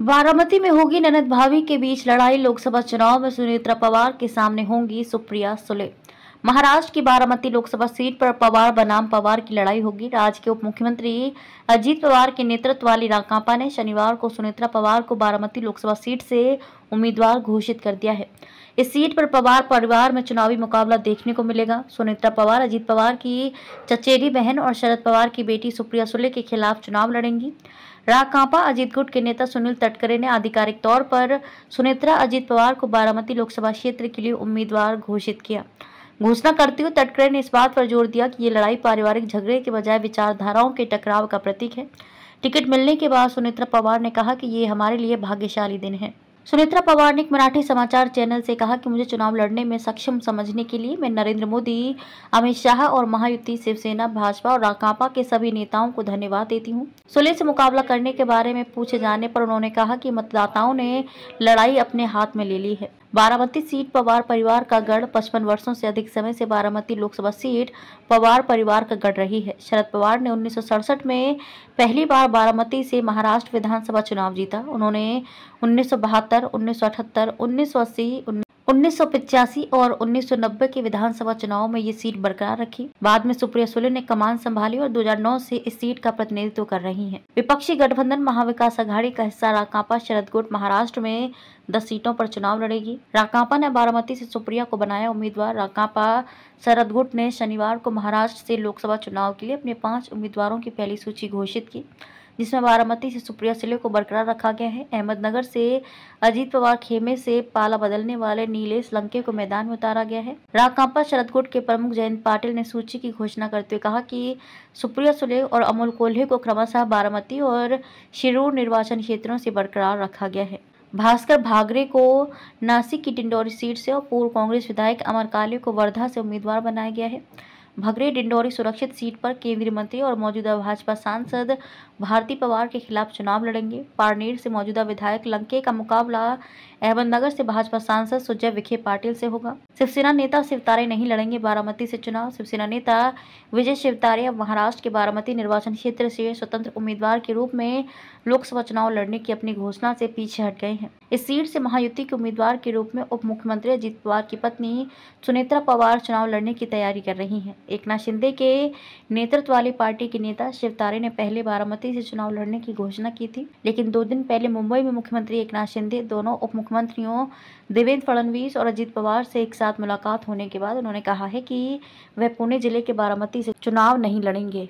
बारामती में होगी ननद भाभी के बीच लड़ाई। लोकसभा चुनाव में सुनेत्रा पवार के सामने होंगी सुप्रिया सुले। महाराष्ट्र की बारामती लोकसभा सीट पर पवार बनाम पवार की लड़ाई होगी। राज्य के उप मुख्यमंत्री अजीत पवार के नेतृत्व वाली राकांपा ने शनिवार को सुनेत्रा पवार को बारामती लोकसभा सीट से उम्मीदवार घोषित कर दिया है। इस सीट पर पवार परिवार में चुनावी मुकाबला देखने को मिलेगा। सुनेत्रा पवार अजीत पवार की चचेरी बहन और शरद पवार की बेटी सुप्रिया सुले के खिलाफ चुनाव लड़ेंगी। राकांपा अजीत गुट के नेता सुनील तटकरे ने आधिकारिक तौर पर सुनेत्रा अजीत पवार को बारामती लोकसभा क्षेत्र के लिए उम्मीदवार घोषित किया। घोषणा करते हुए तटकरे ने इस बात पर जोर दिया कि ये लड़ाई पारिवारिक झगड़े के बजाय विचारधाराओं के टकराव का प्रतीक है। टिकट मिलने के बाद सुनेत्रा पवार ने कहा कि ये हमारे लिए भाग्यशाली दिन है। सुनेत्रा पवार ने एक मराठी समाचार चैनल से कहा कि मुझे चुनाव लड़ने में सक्षम समझने के लिए मैं नरेंद्र मोदी, अमित शाह और महायुति, शिवसेना, भाजपा और राकांपा के सभी नेताओं को धन्यवाद देती हूं। सुले से मुकाबला करने के बारे में पूछे जाने पर उन्होंने कहा कि मतदाताओं ने लड़ाई अपने हाथ में ले ली है। बारामती सीट पवार परिवार का गढ़। 55 वर्षों से अधिक समय से बारामती लोकसभा सीट पवार परिवार का गढ़ रही है। शरद पवार ने 1967 में पहली बार बारामती से महाराष्ट्र विधानसभा चुनाव जीता। उन्होंने 1972, 1978, 1980, 1985 और 1990 के विधानसभा चुनाव में ये सीट बरकरार रखी। बाद में सुप्रिया सुले ने कमान संभाली और 2009 से इस सीट का प्रतिनिधित्व कर रही हैं। विपक्षी गठबंधन महाविकास अघाड़ी का हिस्सा राकांपा शरद गुट महाराष्ट्र में 10 सीटों पर चुनाव लड़ेगी। राकांपा ने बारामती से सुप्रिया को बनाया उम्मीदवार। राकांपा शरद गुट ने शनिवार को महाराष्ट्र से लोकसभा चुनाव के लिए अपने 5 उम्मीदवारों की पहली सूची घोषित की, जिसमें बारामती से सुप्रिया सुले को बरकरार रखा गया है। अहमदनगर से अजीत पवार, खेमे से पाला बदलने वाले नीलेश लंके को मैदान में उतारा गया है। राकांपा शरद गुट के प्रमुख जयंत पाटिल ने सूची की घोषणा करते हुए कहा कि सुप्रिया सुले और अमोल कोल्हे को क्रमशः बारामती और शिरूर निर्वाचन क्षेत्रों से बरकरार रखा गया है। भास्कर भागरे को नासिक की डिंडोरी सीट से और पूर्व कांग्रेस विधायक अमर काले को वर्धा से उम्मीदवार बनाया गया है। भागरे डिंडोरी सुरक्षित सीट पर केंद्रीय मंत्री और मौजूदा भाजपा सांसद भारती पवार के खिलाफ चुनाव लड़ेंगे। पारनेर से मौजूदा विधायक लंके का मुकाबला अहमदनगर से भाजपा सांसद सुजय विखे पाटिल से होगा। शिवसेना नेता शिवतारे नहीं लड़ेंगे बारामती से चुनाव। शिवसेना नेता विजय शिवतारे अब महाराष्ट्र के बारामती निर्वाचन क्षेत्र से स्वतंत्र उम्मीदवार के रूप में लोकसभा चुनाव लड़ने की अपनी घोषणा से पीछे हट गए हैं। इस सीट से महायुति के उम्मीदवार के रूप में उप मुख्यमंत्री अजीत पवार की पत्नी सुनेत्रा पवार चुनाव लड़ने की तैयारी कर रही हैं। एकनाथ शिंदे के नेतृत्व वाली पार्टी के नेता शिवतारे ने पहले बारामती से चुनाव लड़ने की घोषणा की थी, लेकिन 2 दिन पहले मुंबई में मुख्यमंत्री एकनाथ शिंदे, दोनों उप मुख्यमंत्रियों देवेंद्र फडणवीस और अजीत पवार से एक साथ मुलाकात होने के बाद उन्होंने कहा है कि वह पुणे जिले के बारामती से चुनाव नहीं लड़ेंगे।